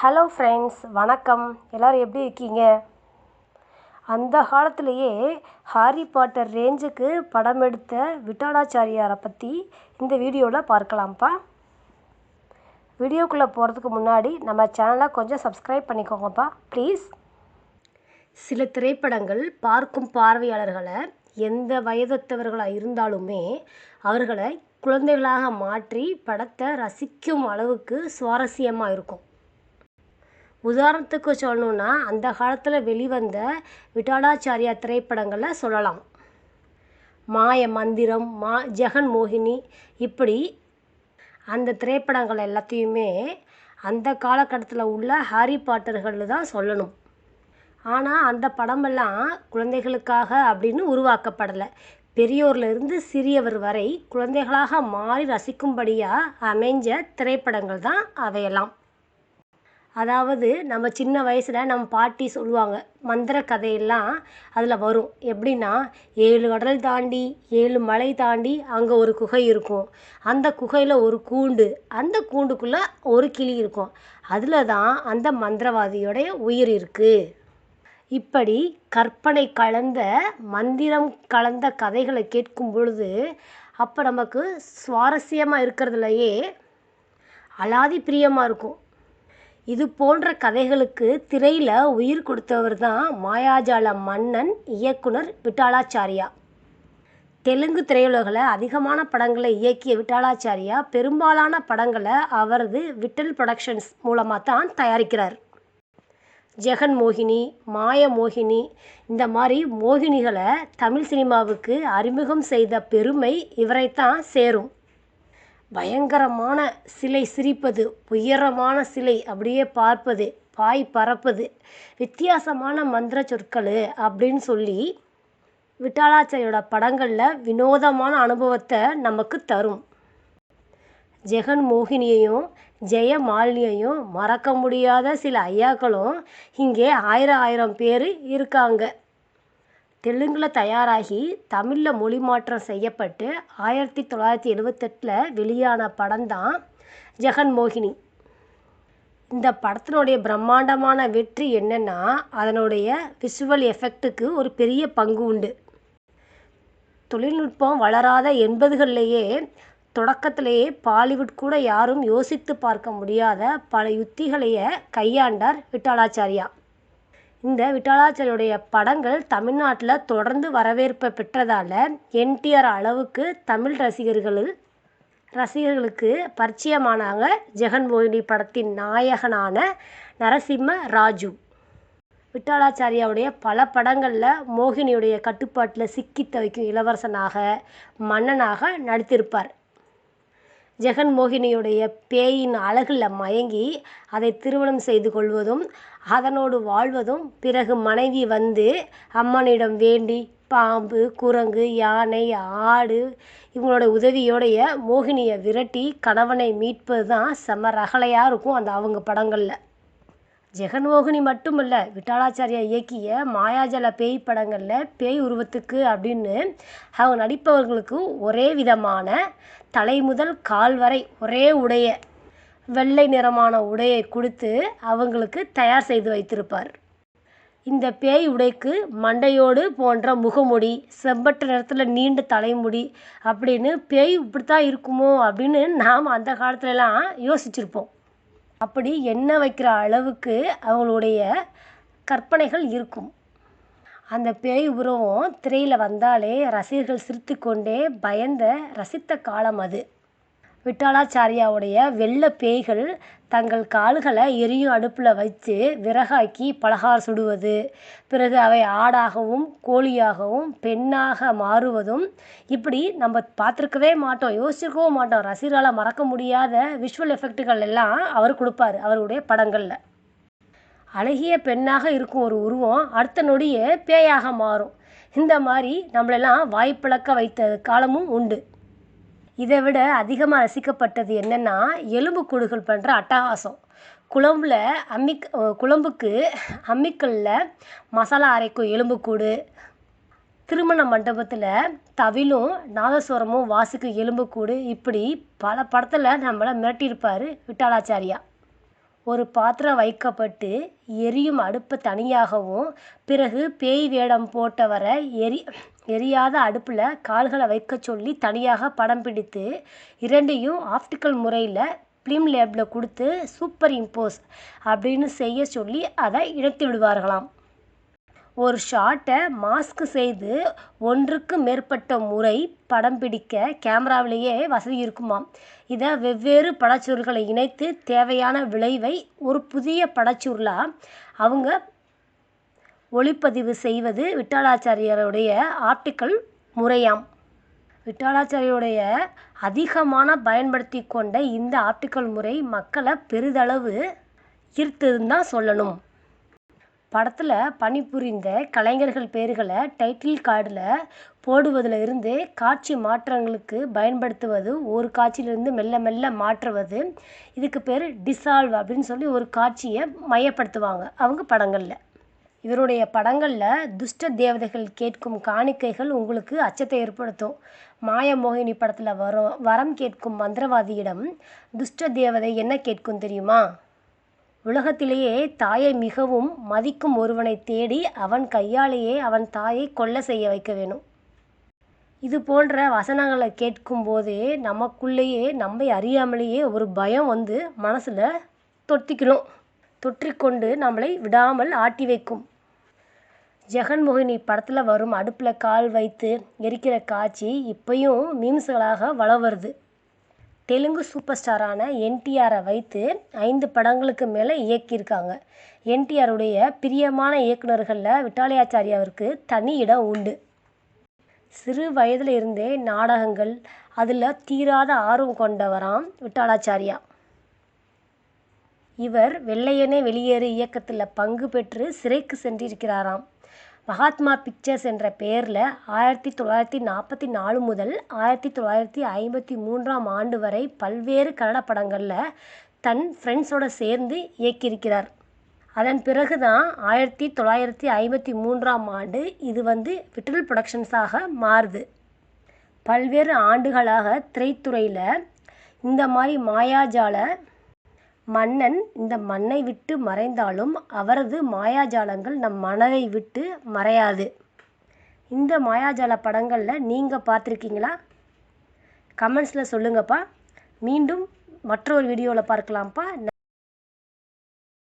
Hello friends, வணக்கம். எல்லோரும் எப்படி இருக்கீங்க? அந்த காலத்திலேயே ஹாரி பாட்டர் ரேஞ்சுக்கு படம் எடுத்த விட்டாலாச்சாரியாரை பற்றி இந்த வீடியோவில் பார்க்கலாம்ப்பா. வீடியோக்குள்ளே போகிறதுக்கு முன்னாடி நம்ம சேனலை கொஞ்சம் சப்ஸ்கிரைப் பண்ணிக்கோங்கப்பா ப்ளீஸ். சில திரைப்படங்கள் பார்க்கும் பார்வையாளர்களை எந்த வயதொத்தவர்களாக இருந்தாலுமே அவர்களை குழந்தைகளாக மாற்றி படத்தை ரசிக்கும் அளவுக்கு சுவாரஸ்யமாக இருக்கும். உதாரணத்துக்கு சொல்லணுன்னா, அந்த காலத்தில் வெளிவந்த விட்டாலாச்சாரியா திரைப்படங்களை சொல்லலாம். மாய மந்திரம், ஜெகன் மோகினி, இப்படி அந்த திரைப்படங்கள் எல்லாத்தையுமே அந்த காலகட்டத்தில் உள்ள ஹாரி பாட்டர்கள் தான் சொல்லணும். ஆனால் அந்த படமெல்லாம் குழந்தைகளுக்காக அப்படின்னு உருவாக்கப்படலை. பெரியோர்லேருந்து சிறியவர் வரை குழந்தைகளாக மாறி ரசிக்கும்படியாக அமைஞ்ச திரைப்படங்கள் தான் அவையெல்லாம். அதாவது நம்ம சின்ன வயசில் நம்ம பாட்டி சொல்லுவாங்க, மந்திர கதையெல்லாம் அதில் வரும். எப்படின்னா, 7 கடல் தாண்டி 7 மலை தாண்டி அங்கே ஒரு குகை இருக்கும். அந்த குகையில் ஒரு கூண்டு, அந்த கூண்டுக்குள்ளே ஒரு கிளி இருக்கும். அதில் தான் அந்த மந்திரவாதியோடைய உயிர் இருக்குது. இப்படி கற்பனை கலந்த மந்திரம் கலந்த கதைகளை கேட்கும் பொழுது அப்போ நமக்கு சுவாரஸ்யமாக இருக்கிறதுலையே அலாதி பிரியமாக இருக்கும். இது போன்ற கதைகளுக்கு திரையில் உயிர் கொடுத்தவர் தான் மாயாஜால மன்னன் இயக்குனர் விட்டாலாச்சாரியா. தெலுங்கு திரையுலகில் அதிகமான படங்களை இயக்கிய விட்டாலாச்சாரியா பெரும்பாலான படங்களை அவரது விட்டல் புரொடக்ஷன்ஸ் மூலமாக தான் தயாரிக்கிறார். ஜெகன் மோகினி, மாய மோகினி, இந்த மாதிரி மோகினிகளை தமிழ் சினிமாவுக்கு அறிமுகம் செய்த பெருமை இவரைத்தான் சேரும். பயங்கரமான சிலை சிரிப்பது, உயரமான சிலை அப்படியே பார்ப்பது, பாய் பறப்பது, வித்தியாசமான மந்திர சொற்கள் அப்படின்னு சொல்லி விட்டாலாச்சாரியோட படங்களில் வினோதமான அனுபவத்தை நமக்கு தரும். ஜெகன் மோகினியையும் ஜெயமாலினியையும் மறக்க முடியாத சில ஐயாக்களும் இங்கே ஆயிரம் பேர் இருக்காங்க. தெலுங்கில் தயாராகி தமிழில் மொழி மாற்றம் செய்யப்பட்டு 1978 வெளியான படம்தான் ஜெகன் மோகினி. இந்த படத்தினுடைய பிரம்மாண்டமான வெற்றி என்னென்னா, அதனுடைய விஷுவல் எஃபெக்ட்டுக்கு ஒரு பெரிய பங்கு உண்டு. தொழில்நுட்பம் வளராத 80களிலேயே தொடக்கத்திலேயே பாலிவுட் கூட யாரும் யோசித்து பார்க்க முடியாத பல யுத்திகளையே கையாண்டார் விட்டாலாச்சாரியா. இந்த விட்டாலாச்சாரியோடைய படங்கள் தமிழ்நாட்டில் தொடர்ந்து வரவேற்பை பெற்றதால் என்டிஆர் அளவுக்கு தமிழ் ரசிகர்களுக்கு பரிச்சயமானாங்க ஜெகன் மோகினி படத்தின் நாயகனான நரசிம்ம ராஜு. விட்டாலாச்சாரியாவுடைய பல படங்களில் மோகினியுடைய கட்டுப்பாட்டில் சிக்கி தவிக்கும் இளவரசனாக, மன்னனாக நடித்திருப்பார். ஜெகன் மோகினியுடைய பேயின் அழகில் மயங்கி அதை திருமணம் செய்து கொள்வதும் அதனோடு வாழ்வதும், பிறகு மனைவி வந்து அம்மனிடம் வேண்டி பாம்பு, குரங்கு, யானை, ஆடு இவங்களோட உதவியோடைய மோகினியை விரட்டி கணவனை மீட்பது தான் செம ரகலையாக இருக்கும் அந்த அவங்க படங்களில். ஜெகன் மோகினி மட்டுமல்ல, விட்டாலாச்சாரியா இயக்கிய மாயாஜால பேய் படங்களில் பேய் உருவத்துக்கு அப்படின்னு அவங்க நடிப்பவர்களுக்கு ஒரே விதமான தலை முதல் கால் வரை ஒரே உடைய வெள்ளை நிறமான உடையை கொடுத்து அவங்களுக்கு தயார் செய்து வைத்திருப்பார். இந்த பேய் உடைக்கு மண்டையோடு போன்ற முகமுடி, செம்பட்ட நிறத்தில் நீண்ட தலைமுடி அப்படின்னு பேய் இப்படித்தான் இருக்குமோ அப்படின்னு நாம் அந்த காலத்துலலாம் யோசிச்சிருப்போம். அப்படி எண்ணெய் வைக்கிற அளவுக்கு அவங்களுடைய கற்பனைகள் இருக்கும். அந்த பேய் உருவம் திரையில் வந்தாலே ரசிகர்கள் சிரித்து கொண்டே பயந்த ரசித்த காலம் அது. விட்டாலாச்சாரியாவுடைய வெள்ளை பேய்கள் தங்கள் கால்களை எரியும் அடுப்பில் வச்சு விறகாக்கி பலகாரம் சுடுவது, பிறகு அவை ஆடாகவும் கோழியாகவும் பெண்ணாக மாறுவதும், இப்படி நம்ம பார்த்துருக்கவே மாட்டோம், யோசிச்சிருக்கவும் மாட்டோம். ரசிகர்களால் மறக்க முடியாத விஷுவல் எஃபெக்ட்டுகள் எல்லாம் அவர் கொடுப்பார் அவருடைய படங்களில். அழகிய பெண்ணாக இருக்கும் ஒரு உருவம் அடுத்த நொடியே பேயாக மாறும். இந்த மாதிரி நம்மளெல்லாம் வாய்ப்பிழக்க வைத்த காலமும் உண்டு. இதை விட அதிகமாக ரசிக்கப்பட்டது என்னென்னா, எலும்புக்கூடுகள் பண்ணுற அட்டகாசம். குழம்புக்கு அம்மிக்கல்லில் மசாலா அரைக்கும் எலும்புக்கூடு, திருமண மண்டபத்தில் தவிலும் நாதஸ்வரமும் வாசிக்கும் எலும்புக்கூடு, இப்படி பல படத்தில் நம்மளை மிரட்டியிருப்பார் விட்டாலாச்சாரியா. ஒரு பாத்திரம் வைக்கப்பட்டு எரியும் அடுப்பு தனியாகவும், பிறகு பேய் வேடம் போட்டவரை எரியாத அடுப்பில் கால்களை வைக்க சொல்லி தனியாக படம் பிடித்து இரண்டையும் ஆப்டிக்கல் முறையில் ஃபிலிம் லேபில் கொடுத்து சூப்பர் இம்போஸ் அப்படின்னு செய்ய சொல்லி அதை இணைத்து விடுவார்களாம். ஒரு ஷாட்டை மாஸ்க் செய்து ஒன்றுக்கு மேற்பட்ட முறை படம் பிடிக்க கேமராவிலேயே வசதி இருக்குமாம். இதை வெவ்வேறு படச்சுருள்களை இணைத்து தேவையான விளைவை ஒரு புதிய படச்சுருளாக அவங்க ஒளிப்பதிவு செய்வது விட்டலாச்சாரியாருடைய ஆப்டிக்கல் முறையாம். விட்டலாச்சாரியுடைய அதிகமான பயன்படுத்தி கொண்ட இந்த ஆப்டிக்கல் முறை மக்களை பெரிதளவு ஈர்த்ததுன்னு தான் சொல்லணும். படத்தில் பணிபுரிந்த கலைஞர்கள் பேர்களை டைட்டில் கார்டில் போடுவதில் இருந்து காட்சி மாற்றங்களுக்கு பயன்படுத்துவது, ஒரு காட்சியிலிருந்து மெல்ல மெல்ல மாற்றுவது, இதுக்கு பேர் டிசால்வ் அப்படின்னு சொல்லி ஒரு காட்சியை மையப்படுத்துவாங்க அவங்க படங்களில். இவருடைய படங்களில் துஷ்ட தேவதைகள் கேட்கும் காணிக்கைகள் உங்களுக்கு அச்சத்தை ஏற்படுத்தும். மாயமோகினி படத்தில் வரம் கேட்கும் மந்திரவாதியிடம் துஷ்ட தேவதை என்ன கேட்கும் தெரியுமா? உலகத்திலேயே தாயை மிகவும் மதிக்கும் ஒருவனை தேடி அவன் கையாலேயே அவன் தாயை கொலை செய்ய வைக்க வேணும். இது போன்ற வசனங்களை கேட்கும்போதே நமக்குள்ளேயே நம்மை அறியாமலேயே ஒரு பயம் வந்து மனசில் தொற்றிக்கொண்டு நம்மளை விடாமல் ஆட்டி வைக்கும். ஜெகன்மோகினி படத்தில் வரும் அடுப்பில் கால் வைத்து எரிக்கிற காட்சி இப்பயும் மீம்ஸ்களாக வலம் வருது. தெலுங்கு சூப்பர் ஸ்டாரான என்டிஆரை வைத்து 5 படங்களுக்கு மேலே இயக்கியிருக்காங்க. என்டிஆருடைய பிரியமான இயக்குநர்களில் விட்டலாச்சாரியாவிற்கு தனி இடம் உண்டு. சிறு வயதில் இருந்தே நாடகங்கள் அதில் தீராத ஆர்வம் கொண்டவராம் விட்டலாச்சாரியா. இவர் வெள்ளையனே வெளியேறு இயக்கத்தில் பங்கு பெற்று சிறைக்கு சென்றிருக்கிறாராம். மகாத்மா பிக்சர்ஸ் என்ற பெயரில் 1944 முதல் 1953ஆம் ஆண்டு வரை பல்வேறு கன்னட படங்களில் தன் ஃப்ரெண்ட்ஸோடு சேர்ந்து இயக்கியிருக்கிறார். அதன் பிறகு தான் 1953ஆம் ஆண்டு இது விட்டல் புரொடக்ஷன்ஸாக மாறுது. பல்வேறு ஆண்டுகளாக திரைத்துறையில் இந்த மாதிரி மாயாஜால மன்னன் இந்த மண்ணை விட்டு மறைந்தாலும் அவரது மாயாஜாலங்கள் நம் மனதை விட்டு மறையாது. இந்த மாயாஜால படங்களில் நீங்கள் பார்த்துருக்கீங்களா? கமெண்ட்ஸில் சொல்லுங்கப்பா. மீண்டும் மற்றொரு வீடியோவில் பார்க்கலாம்ப்பா.